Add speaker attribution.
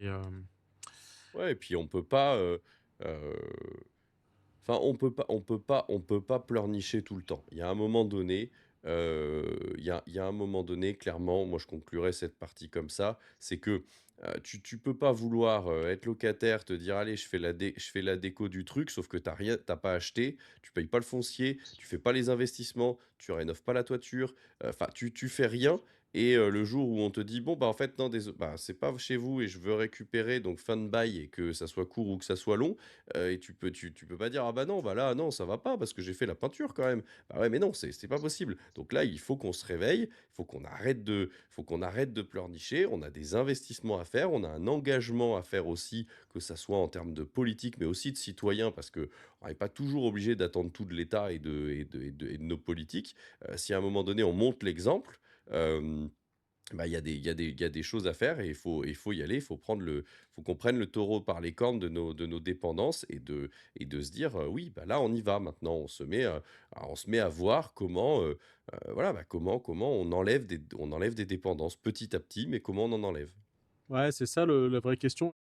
Speaker 1: et
Speaker 2: Ouais et puis on peut pas, heu, enfin on peut pas pleurnicher tout le temps. Il y a un moment donné, il y a un moment donné, clairement, moi je conclurai cette partie comme ça, c'est que, tu peux pas vouloir, être locataire, te dire: «Allez, je fais la déco du truc», sauf que tu pas acheté, tu payes pas le foncier, tu fais pas les investissements, tu rénoves pas la toiture, enfin tu fais rien et le jour où on te dit: «Bon, bah, en fait non bah, c'est pas chez vous et je veux récupérer donc fin de bail» et que ça soit court ou que ça soit long, et tu peux pas dire: «Ah bah non, bah là, non, ça va pas parce que j'ai fait la peinture quand même». Bah ouais, mais non, c'est pas possible. Donc là, il faut qu'on se réveille, il faut qu'on arrête de pleurnicher. On a des investissements à faire, on a un engagement à faire aussi, que ça soit en termes de politique, mais aussi de citoyens, parce qu'on n'est pas toujours obligé d'attendre tout de l'État et de nos politiques. Si à un moment donné, on montre l'exemple, hem bah, il y a des choses à faire et il faut y aller. Faut qu'on prenne le taureau par les cornes de nos dépendances et de se dire, «Oui, bah, là, on y va maintenant». On se met à voir comment, voilà, bah, comment on enlève des dépendances petit à petit, mais comment on en enlève.
Speaker 1: ouais, c'est ça le la vraie question.